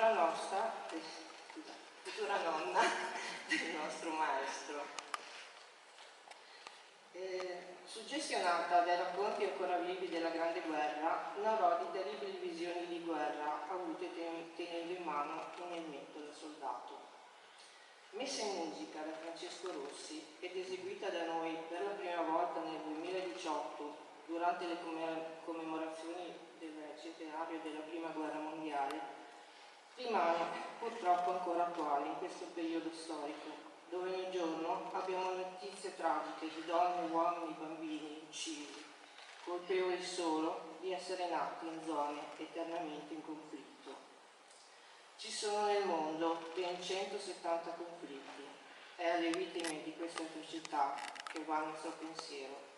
futura futura nonna del nostro maestro. Suggestionata dai racconti ancora vivi della Grande Guerra, narrò di terribili visioni di guerra avute tenendo in mano un elmetto da soldato. Messa in musica da Francesco Rossi ed eseguita da noi per la prima volta nel 2018 durante le commemorazioni del centenario della Prima Guerra Mondiale, rimane purtroppo ancora attuale in questo periodo storico, dove ogni giorno abbiamo notizie tragiche di donne, uomini, bambini uccisi, colpevoli solo di essere nati in zone eternamente in conflitto. Ci sono nel mondo ben 170 conflitti. È alle vittime di queste atrocità che va il nostro pensiero.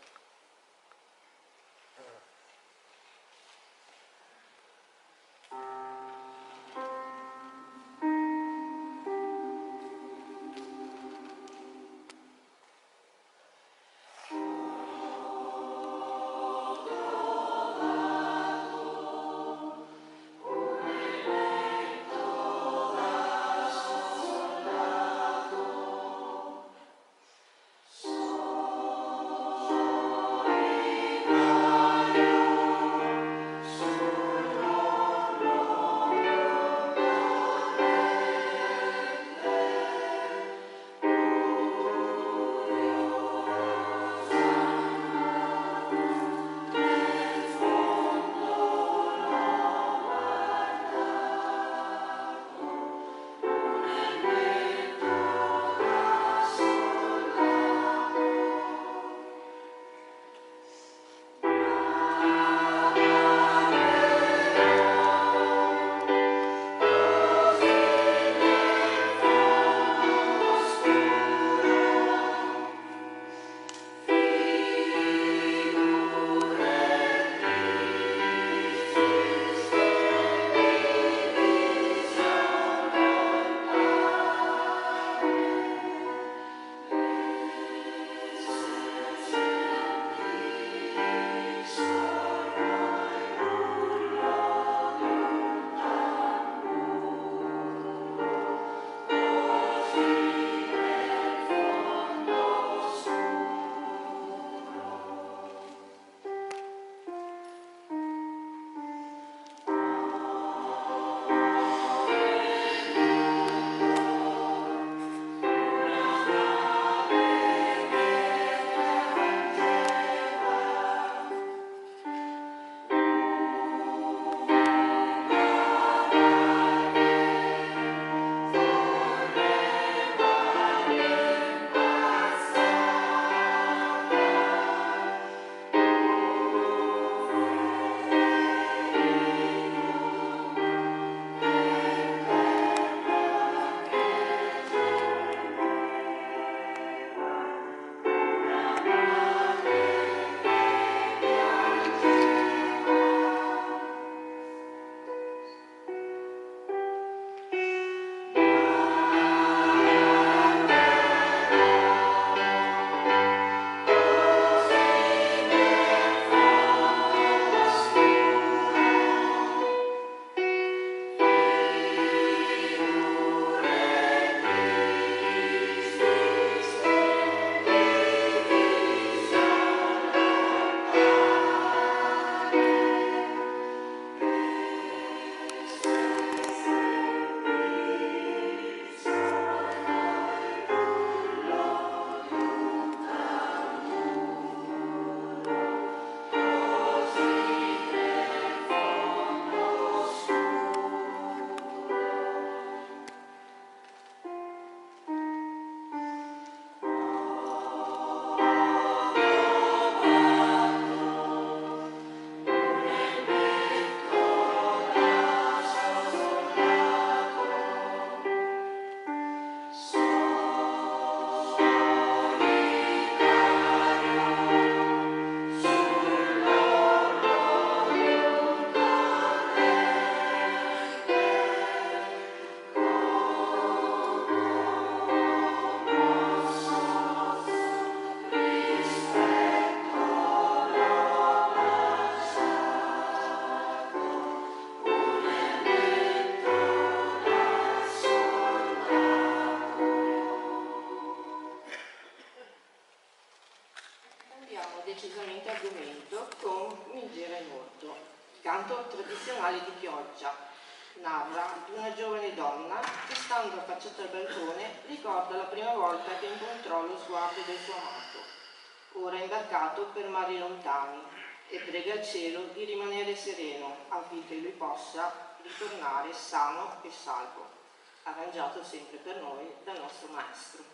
canto tradizionale di Chioggia. Narra di una giovane donna che, stando affacciata al balcone, ricorda la prima volta che incontrò lo sguardo del suo amato, ora imbarcato per mari lontani, e prega il cielo di rimanere sereno affinché lui possa ritornare sano e salvo. Arrangiato sempre per noi dal nostro maestro.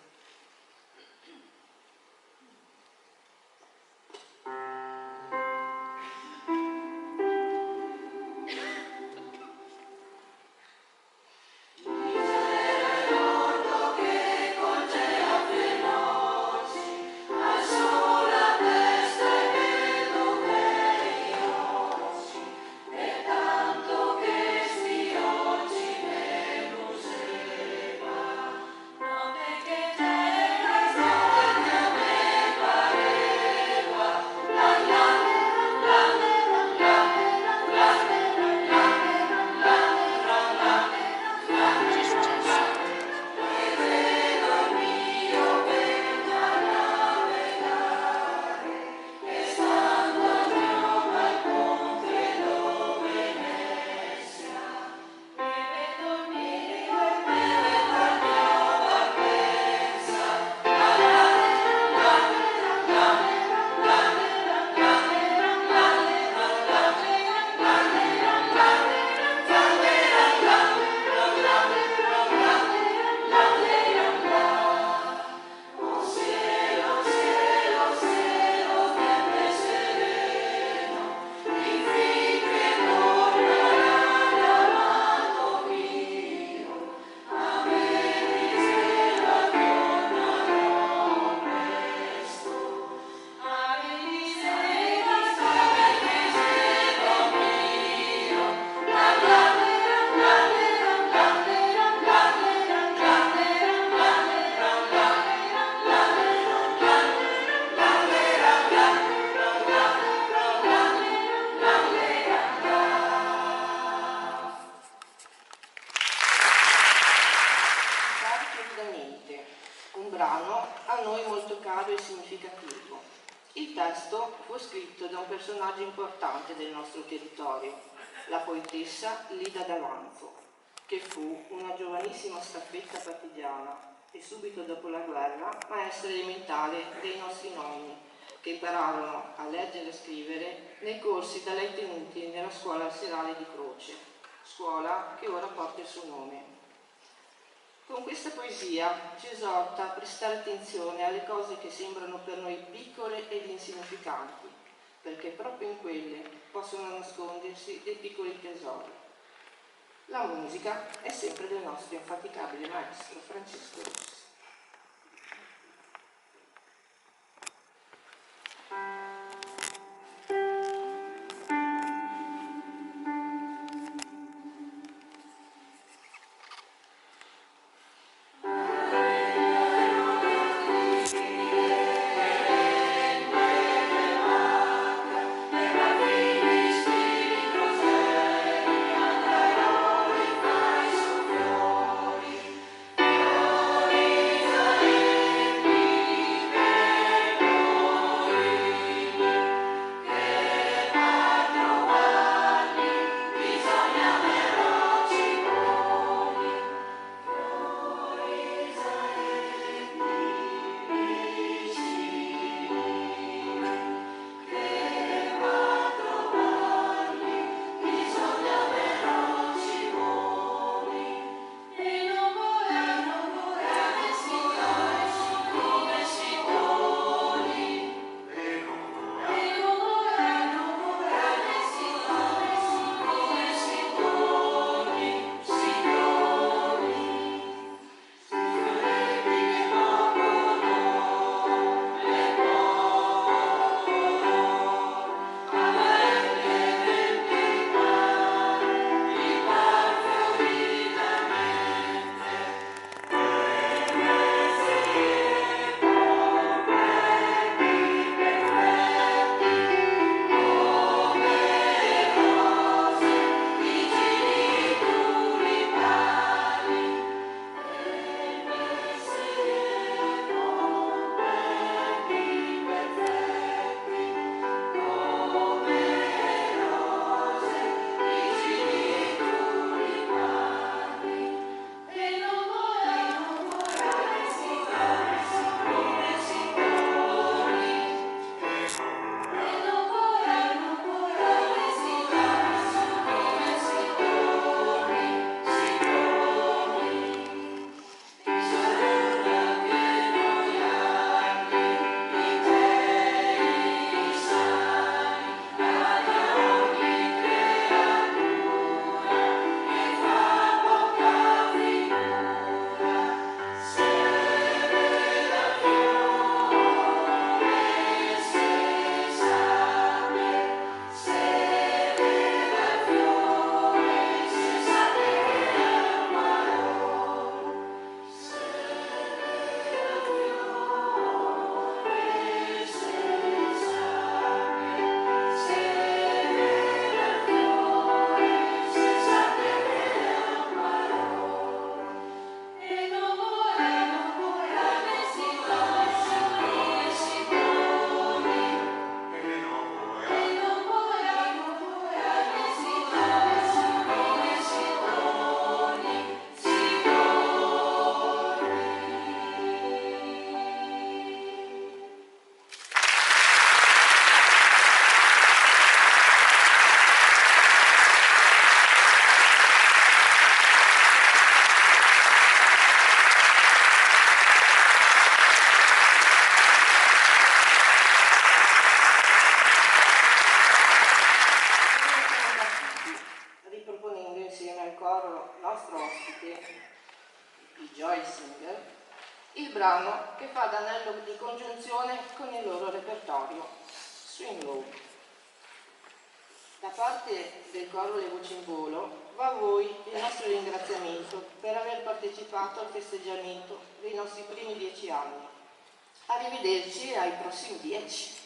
Un brano a noi molto caro e significativo. Il testo fu scritto da un personaggio importante del nostro territorio, la poetessa Lida D'Avanzo, che fu una giovanissima staffetta partigiana e subito dopo la guerra maestra elementare dei nostri nonni, che impararono a leggere e scrivere nei corsi da lei tenuti nella scuola serale di Croce, scuola che ora porta il suo nome. Con questa poesia ci esorta a prestare attenzione alle cose che sembrano per noi piccole ed insignificanti, perché proprio in quelle possono nascondersi dei piccoli tesori. La musica è sempre del nostro infaticabile maestro Francesco Rossi. Glory nostro ospite, i Joy Singer, il brano che fa da anello di congiunzione con il loro repertorio, Swing Low. Da parte del coro Le Voci in Volo va a voi il nostro ringraziamento per aver partecipato al festeggiamento dei nostri primi 10 anni. Arrivederci ai prossimi 10.